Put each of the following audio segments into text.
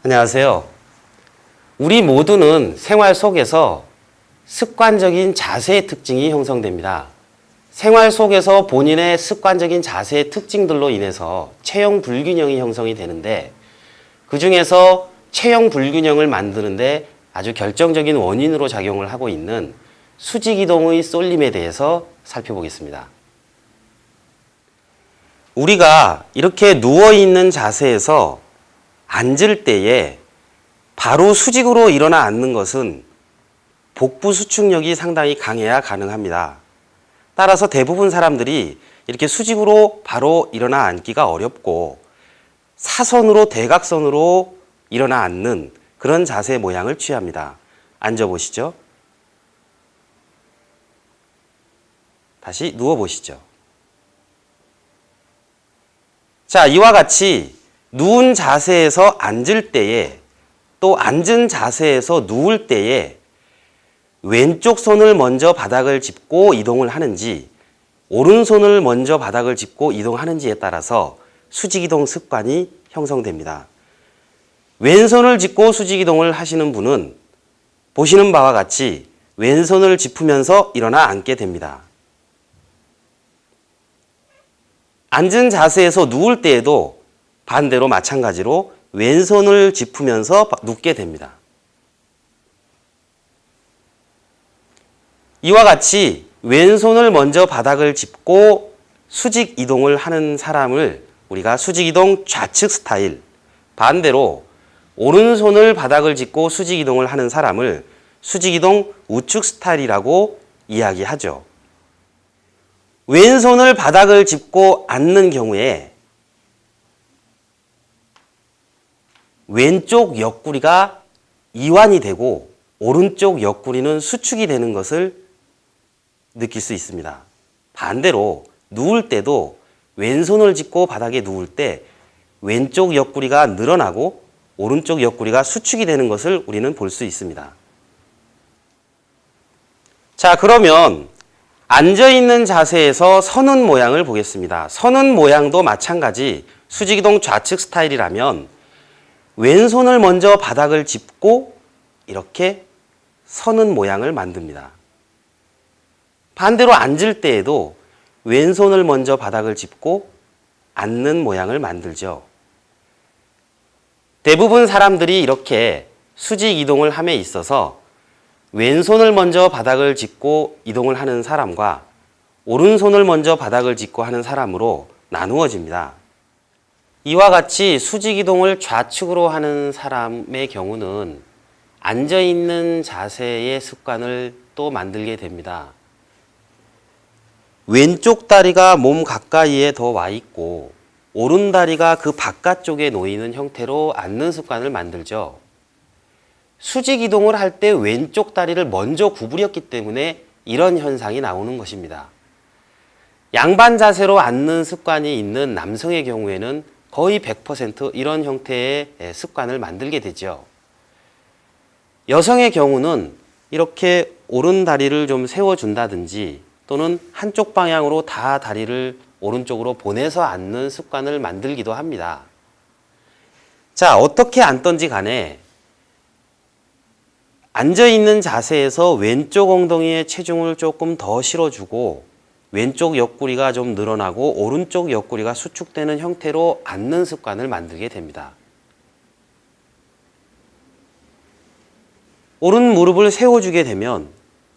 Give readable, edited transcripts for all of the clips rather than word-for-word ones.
안녕하세요. 우리 모두는 생활 속에서 습관적인 자세의 특징이 형성됩니다. 생활 속에서 본인의 습관적인 자세의 특징들로 인해서 체형 불균형이 형성이 되는데, 그 중에서 체형 불균형을 만드는데 아주 결정적인 원인으로 작용을 하고 있는 수직이동의 쏠림에 대해서 살펴보겠습니다. 우리가 이렇게 누워있는 자세에서 앉을 때에 바로 수직으로 일어나 앉는 것은 복부 수축력이 상당히 강해야 가능합니다. 따라서 대부분 사람들이 이렇게 수직으로 바로 일어나 앉기가 어렵고 사선으로 대각선으로 일어나 앉는 그런 자세 모양을 취합니다. 앉아보시죠. 다시 누워보시죠. 자, 이와 같이 누운 자세에서 앉을 때에 또 앉은 자세에서 누울 때에 왼쪽 손을 먼저 바닥을 짚고 이동을 하는지 오른손을 먼저 바닥을 짚고 이동하는지에 따라서 수직이동 습관이 형성됩니다. 왼손을 짚고 수직이동을 하시는 분은 보시는 바와 같이 왼손을 짚으면서 일어나 앉게 됩니다. 앉은 자세에서 누울 때에도 반대로 마찬가지로 왼손을 짚으면서 눕게 됩니다. 이와 같이 왼손을 먼저 바닥을 짚고 수직 이동을 하는 사람을 우리가 수직이동 좌측 스타일, 반대로 오른손을 바닥을 짚고 수직 이동을 하는 사람을 수직이동 우측 스타일이라고 이야기하죠. 왼손을 바닥을 짚고 앉는 경우에 왼쪽 옆구리가 이완이 되고 오른쪽 옆구리는 수축이 되는 것을 느낄 수 있습니다. 반대로 누울 때도 왼손을 짚고 바닥에 누울 때 왼쪽 옆구리가 늘어나고 오른쪽 옆구리가 수축이 되는 것을 우리는 볼 수 있습니다. 자, 그러면 앉아있는 자세에서 서는 모양을 보겠습니다. 서는 모양도 마찬가지 수직이동 좌측 스타일이라면 왼손을 먼저 바닥을 짚고 이렇게 서는 모양을 만듭니다. 반대로 앉을 때에도 왼손을 먼저 바닥을 짚고 앉는 모양을 만들죠. 대부분 사람들이 이렇게 수직 이동을 함에 있어서 왼손을 먼저 바닥을 짚고 이동을 하는 사람과 오른손을 먼저 바닥을 짚고 하는 사람으로 나누어집니다. 이와 같이 수직 이동을 좌측으로 하는 사람의 경우는 앉아있는 자세의 습관을 또 만들게 됩니다. 왼쪽 다리가 몸 가까이에 더 와 있고 오른 다리가 그 바깥쪽에 놓이는 형태로 앉는 습관을 만들죠. 수직 이동을 할 때 왼쪽 다리를 먼저 구부렸기 때문에 이런 현상이 나오는 것입니다. 양반 자세로 앉는 습관이 있는 남성의 경우에는 거의 100% 이런 형태의 습관을 만들게 되죠. 여성의 경우는 이렇게 오른 다리를 좀 세워준다든지 또는 한쪽 방향으로 다 다리를 오른쪽으로 보내서 앉는 습관을 만들기도 합니다. 자, 어떻게 앉던지 간에 앉아있는 자세에서 왼쪽 엉덩이에 체중을 조금 더 실어주고 왼쪽 옆구리가 좀 늘어나고 오른쪽 옆구리가 수축되는 형태로 앉는 습관을 만들게 됩니다. 오른 무릎을 세워주게 되면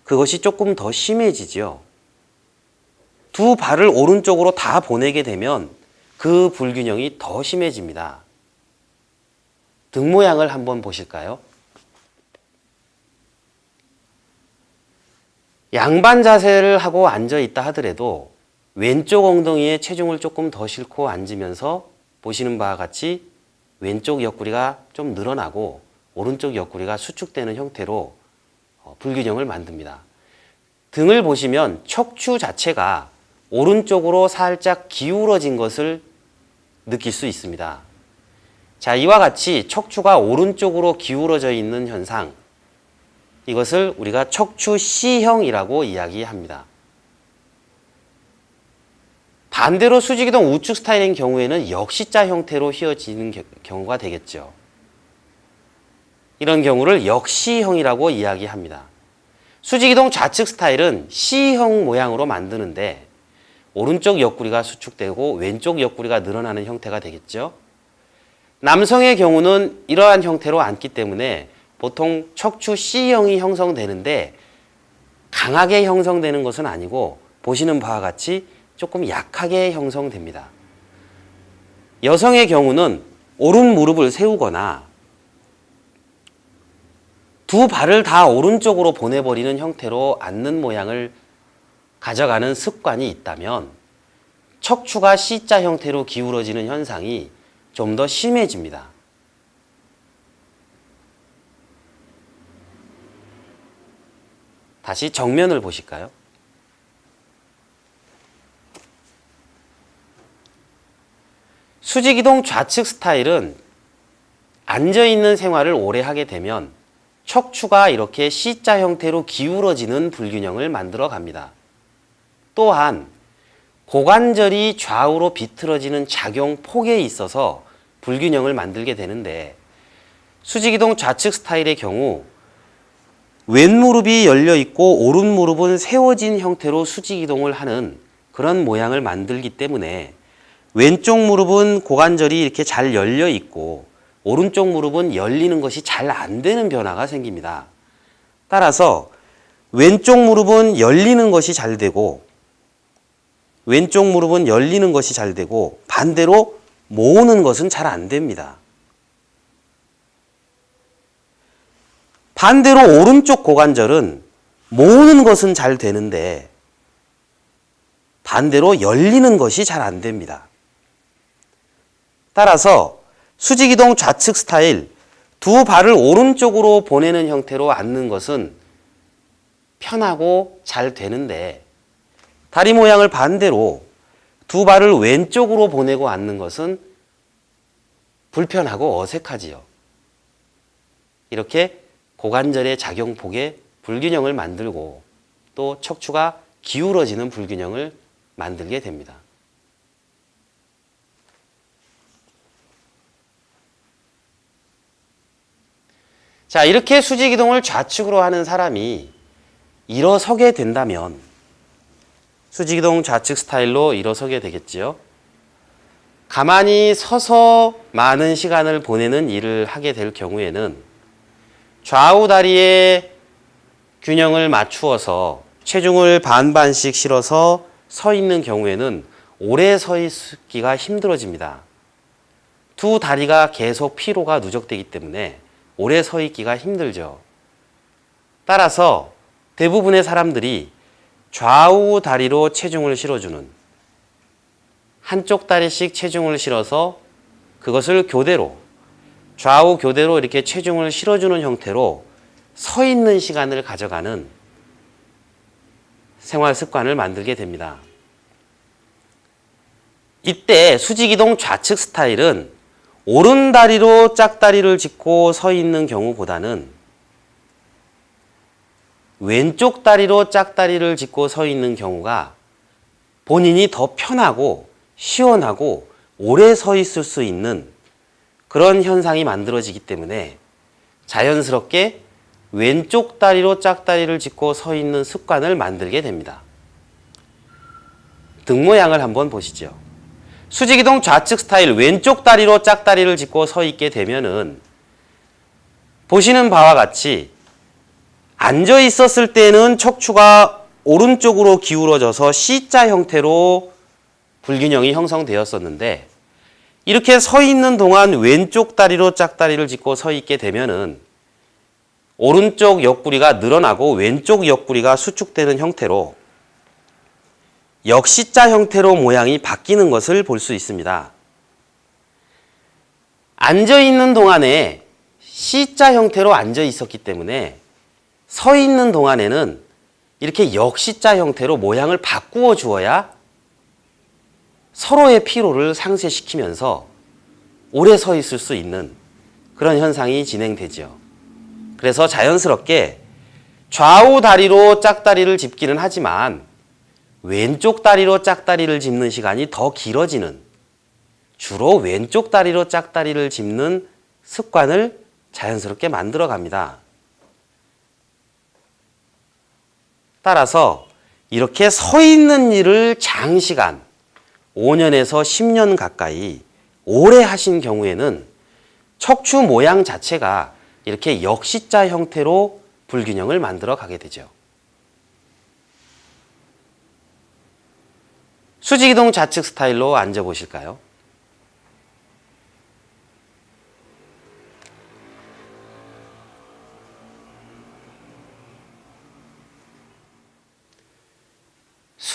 그것이 조금 더 심해지죠. 두 발을 오른쪽으로 다 보내게 되면 그 불균형이 더 심해집니다. 등 모양을 한번 보실까요? 양반 자세를 하고 앉아 있다 하더라도 왼쪽 엉덩이에 체중을 조금 더 싣고 앉으면서 보시는 바와 같이 왼쪽 옆구리가 좀 늘어나고 오른쪽 옆구리가 수축되는 형태로 불균형을 만듭니다. 등을 보시면 척추 자체가 오른쪽으로 살짝 기울어진 것을 느낄 수 있습니다. 자, 이와 같이 척추가 오른쪽으로 기울어져 있는 현상, 이것을 우리가 척추 C형이라고 이야기합니다. 반대로 수직이동 우측 스타일인 경우에는 역C자 형태로 휘어지는 경우가 되겠죠. 이런 경우를 역시형이라고 이야기합니다. 수직이동 좌측 스타일은 C형 모양으로 만드는데 오른쪽 옆구리가 수축되고 왼쪽 옆구리가 늘어나는 형태가 되겠죠. 남성의 경우는 이러한 형태로 앉기 때문에 보통 척추 C형이 형성되는데 강하게 형성되는 것은 아니고 보시는 바와 같이 조금 약하게 형성됩니다. 여성의 경우는 오른 무릎을 세우거나 두 발을 다 오른쪽으로 보내버리는 형태로 앉는 모양을 가져가는 습관이 있다면 척추가 C자 형태로 기울어지는 현상이 좀 더 심해집니다. 다시 정면을 보실까요? 수직이동 좌측 스타일은 앉아있는 생활을 오래 하게 되면 척추가 이렇게 C자 형태로 기울어지는 불균형을 만들어 갑니다. 또한 고관절이 좌우로 비틀어지는 작용 폭에 있어서 불균형을 만들게 되는데 수직이동 좌측 스타일의 경우 왼 무릎이 열려 있고 오른 무릎은 세워진 형태로 수직이동을 하는 그런 모양을 만들기 때문에 왼쪽 무릎은 고관절이 이렇게 잘 열려 있고 오른쪽 무릎은 열리는 것이 잘 안 되는 변화가 생깁니다. 따라서 왼쪽 무릎은 열리는 것이 잘 되고 왼쪽 무릎은 열리는 것이 잘 되고 반대로 모으는 것은 잘 안 됩니다. 반대로 오른쪽 고관절은 모으는 것은 잘 되는데 반대로 열리는 것이 잘 안 됩니다. 따라서 수직이동 좌측 스타일 두 발을 오른쪽으로 보내는 형태로 앉는 것은 편하고 잘 되는데 다리 모양을 반대로 두 발을 왼쪽으로 보내고 앉는 것은 불편하고 어색하지요. 이렇게 고관절의 작용폭에 불균형을 만들고 또 척추가 기울어지는 불균형을 만들게 됩니다. 자, 이렇게 수직이동을 좌측으로 하는 사람이 일어서게 된다면 수직이동 좌측 스타일로 일어서게 되겠지요. 가만히 서서 많은 시간을 보내는 일을 하게 될 경우에는 좌우 다리의 균형을 맞추어서 체중을 반반씩 실어서 서 있는 경우에는 오래 서 있기가 힘들어집니다. 두 다리가 계속 피로가 누적되기 때문에 오래 서 있기가 힘들죠. 따라서 대부분의 사람들이 좌우 다리로 체중을 실어주는 한쪽 다리씩 체중을 실어서 그것을 교대로 좌우 교대로 이렇게 체중을 실어주는 형태로 서 있는 시간을 가져가는 생활 습관을 만들게 됩니다. 이때 수직이동 좌측 스타일은 오른 다리로 짝다리를 짚고 서 있는 경우보다는 왼쪽 다리로 짝다리를 짚고 서 있는 경우가 본인이 더 편하고 시원하고 오래 서 있을 수 있는 그런 현상이 만들어지기 때문에 자연스럽게 왼쪽 다리로 짝다리를 짚고 서 있는 습관을 만들게 됩니다. 등 모양을 한번 보시죠. 수직이동 좌측 스타일 왼쪽 다리로 짝다리를 짚고 서 있게 되면은 보시는 바와 같이 앉아 있었을 때는 척추가 오른쪽으로 기울어져서 C자 형태로 불균형이 형성되었었는데 이렇게 서 있는 동안 왼쪽 다리로 짝다리를 짚고 서 있게 되면은 오른쪽 옆구리가 늘어나고 왼쪽 옆구리가 수축되는 형태로 역C자 형태로 모양이 바뀌는 것을 볼 수 있습니다. 앉아 있는 동안에 C자 형태로 앉아 있었기 때문에 서 있는 동안에는 이렇게 역C자 형태로 모양을 바꾸어 주어야 서로의 피로를 상쇄시키면서 오래 서 있을 수 있는 그런 현상이 진행되죠. 그래서 자연스럽게 좌우 다리로 짝다리를 짚기는 하지만 왼쪽 다리로 짝다리를 짚는 시간이 더 길어지는 주로 왼쪽 다리로 짝다리를 짚는 습관을 자연스럽게 만들어 갑니다. 따라서 이렇게 서 있는 일을 장시간 5년에서 10년 가까이 오래 하신 경우에는 척추 모양 자체가 이렇게 역시자 형태로 불균형을 만들어 가게 되죠. 수직이동 좌측 스타일로 앉아 보실까요?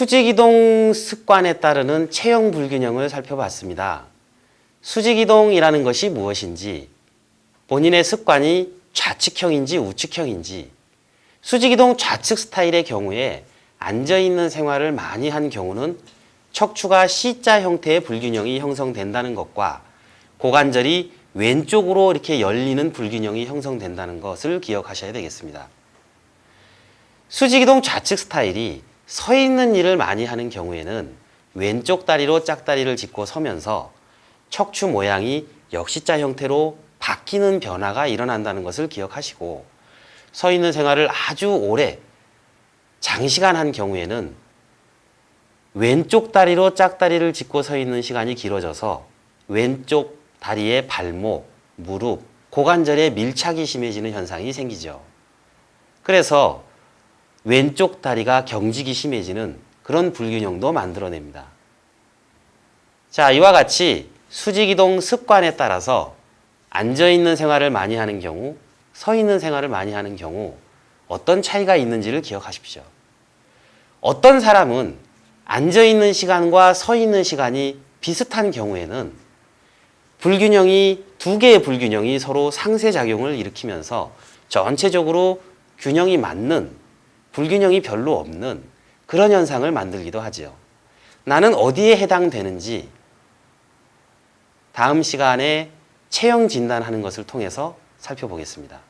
수직이동 습관에 따르는 체형 불균형을 살펴봤습니다. 수직이동이라는 것이 무엇인지, 본인의 습관이 좌측형인지 우측형인지, 수직이동 좌측 스타일의 경우에 앉아있는 생활을 많이 한 경우는 척추가 C자 형태의 불균형이 형성된다는 것과 고관절이 왼쪽으로 이렇게 열리는 불균형이 형성된다는 것을 기억하셔야 되겠습니다. 수직이동 좌측 스타일이 서 있는 일을 많이 하는 경우에는 왼쪽 다리로 짝다리를 짚고 서면서 척추 모양이 역시자 형태로 바뀌는 변화가 일어난다는 것을 기억하시고, 서 있는 생활을 아주 오래 장시간 한 경우에는 왼쪽 다리로 짝다리를 짚고 서 있는 시간이 길어져서 왼쪽 다리의 발목, 무릎, 고관절에 밀착이 심해지는 현상이 생기죠. 그래서 왼쪽 다리가 경직이 심해지는 그런 불균형도 만들어냅니다. 자, 이와 같이 수직이동 습관에 따라서 앉아있는 생활을 많이 하는 경우, 서 있는 생활을 많이 하는 경우 어떤 차이가 있는지를 기억하십시오. 어떤 사람은 앉아있는 시간과 서 있는 시간이 비슷한 경우에는 불균형이, 두 개의 불균형이 서로 상쇄작용을 일으키면서 전체적으로 균형이 맞는, 불균형이 별로 없는 그런 현상을 만들기도 하죠. 나는 어디에 해당되는지 다음 시간에 체형 진단하는 것을 통해서 살펴보겠습니다.